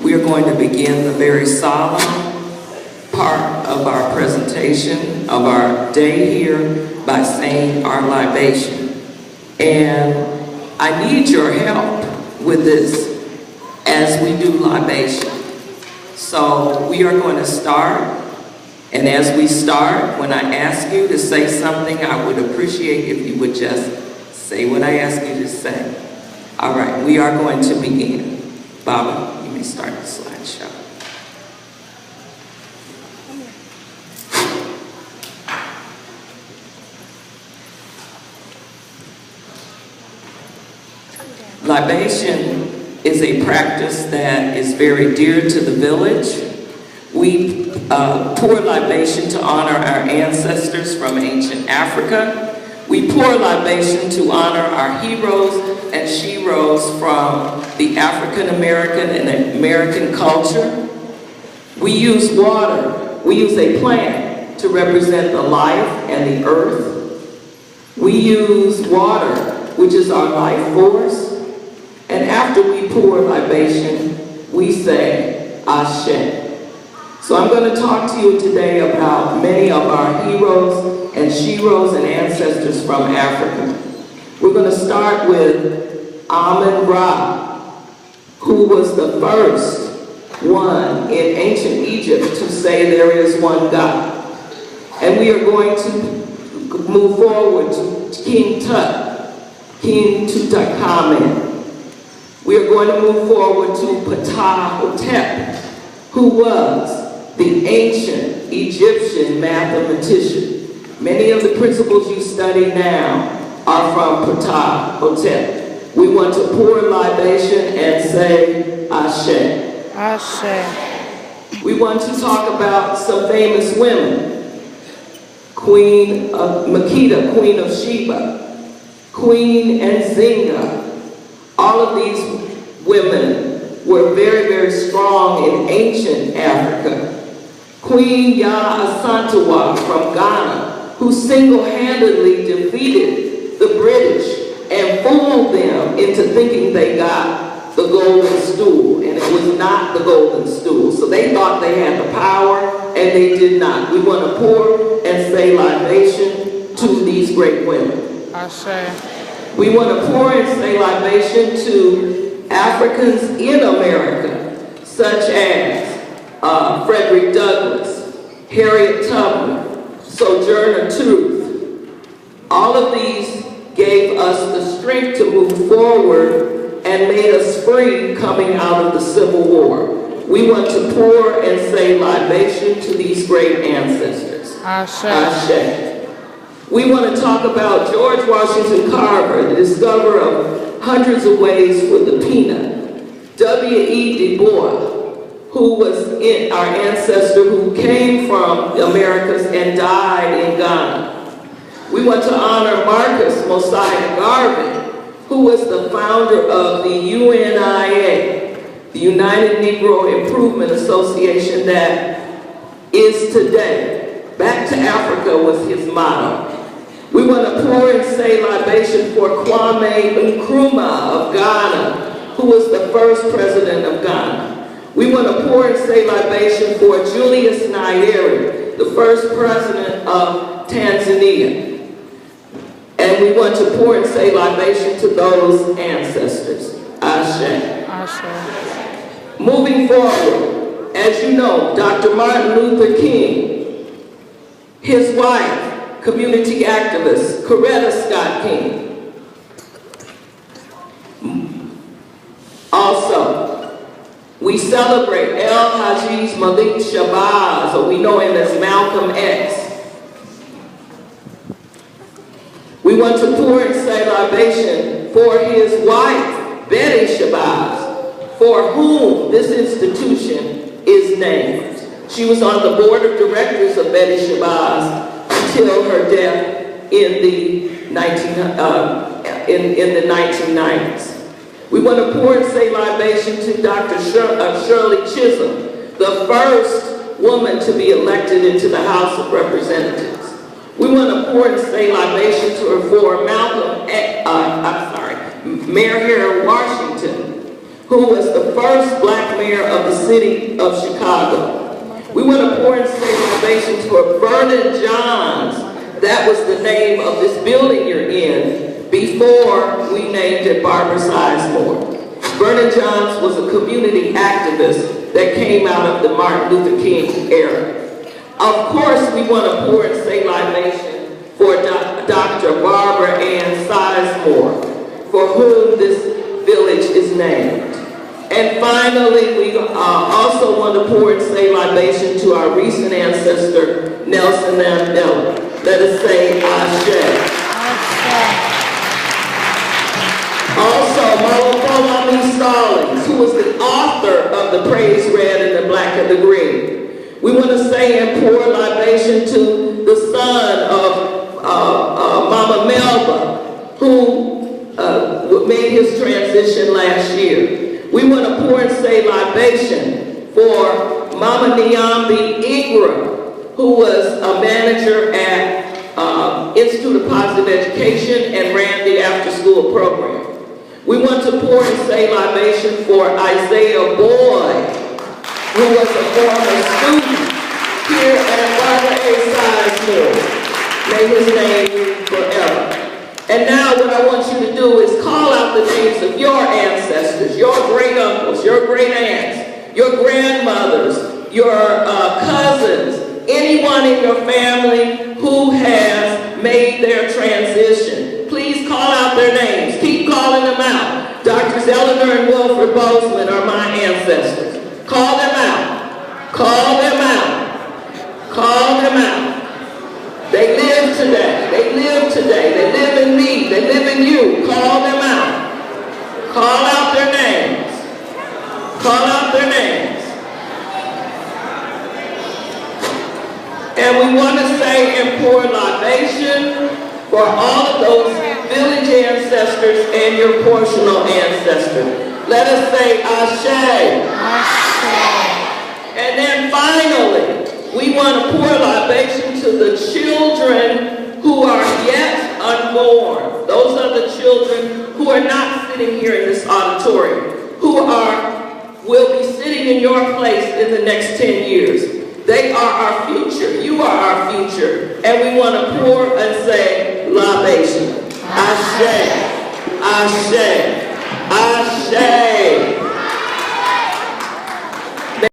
We are going to begin the very solemn part of our presentation of our day here by saying our libation. And I need your help with this as we do libation. So we are going to start, and as we start, when I ask you to say something, I would appreciate if you would just say what I ask you to say. All right, we are going to begin. Baba, you may start the slideshow. Libation is a practice that is very dear to the village. We pour libation to honor our ancestors from ancient Africa. We pour libation to honor our heroes and sheroes from the African American and American culture. We use water. We use a plant to represent the life and the earth. We use water, which is our life force. And after we pour libation, we say, Ashe. So I'm going to talk to you today about many of our heroes and sheroes and ancestors from Africa. We're going to start with Amun-Ra, who was the first one in ancient Egypt to say there is one God. And we are going to move forward to King Tut, King Tutankhamen. We are going to move forward to Ptah-Hotep, who was the ancient Egyptian mathematician. Many of the principles you study now are from Ptah-Hotep. We want to pour a libation and say Ashe. Ashe. We want to talk about some famous women. Queen of Makeda, Queen of Sheba, Queen Nzinga. All of these women were very, very strong in ancient Africa. Queen Yaa Asantewaa from Ghana, who single-handedly defeated the British and fooled them into thinking they got the golden stool, and it was not the golden stool. So they thought they had the power, and they did not. We want to pour and say libation to these great women. Ashe. We want to pour and say libation to Africans in America, such as Frederick Douglass, Harriet Tubman, Sojourner Truth. All of these gave us the strength to move forward and made us free coming out of the Civil War. We want to pour and say libation to these great ancestors. Ashe. Ashe. We want to talk about George Washington Carver, the discoverer of hundreds of ways for the peanut. W.E. Du Bois, who was our ancestor who came from the Americas and died in Ghana. We want to honor Marcus Mosiah Garvey, who was the founder of the UNIA, the United Negro Improvement Association that is today. Back to Africa was his motto. We want to pour and say libation for Kwame Nkrumah of Ghana, who was the first president of Ghana. We want to pour and say libation for Julius Nyerere, the first president of Tanzania. And we want to pour and say libation to those ancestors. Ashe. Ashe. Moving forward, as you know, Dr. Martin Luther King, his wife, community activist, Coretta Scott King. Also, we celebrate El-Haji Malik Shabazz, or we know him as Malcolm X. We want to pour and say libation for his wife, Betty Shabazz, for whom this institution is named. She was on the board of directors of Betty Shabazz until her death in the 1990s. We want to pour and say libation to Dr. Shirley Chisholm, the first woman to be elected into the House of Representatives. We want to pour and say libation to her for Mayor Harold Washington, who was the first black mayor of the city of Chicago. We want to pour and say libations for Vernon Johns. That was the name of this building you're in before we named it Barbara Sizemore. Vernon Johns was a community activist that came out of the Martin Luther King era. Of course, we want to pour and say libation for Dr. Barbara Ann Sizemore, for whom this village is named. And finally, we also want to pour and say libation to our recent ancestor, Nelson Mandela. Let us say Ashe. Also, Malafalami Stallings, who was the author of The Praise Red and the Black and the Green. We want to say and pour libation to the son of Mama Melba, who made his transition last year. We want to pour and say libation for Mama Nyambi Ingram, who was a manager at Institute of Positive Education and ran the after-school program. We want to pour and say libation for Isaiah Boyd, who was a former student here at Barbara A. Sizemore. May his name live forever. And now what I want you to do is call out the names of your ancestors, your great uncles, your great aunts, your grandmothers, your cousins, anyone in your family who has made their transition. Please call out their names. Keep calling them out. Drs. Eleanor and Wilfred Bozeman are my ancestors. Call them out. Call them out. Call them out. They live today. They live today. They live in me. They live in you. Call them out. Call out their names. Call out their names. And we want to say and pour libation for all of those village ancestors and your portional ancestors. Let us say Ashe. Ashe. And then finally, we want to pour libation to the children who are yet unborn. Those are the children who are not sitting here in this auditorium, who will be sitting in your place in the next 10 years. They are our future. You are our future. And we want to pour and say libation. Ashe. Ashe. Ashe.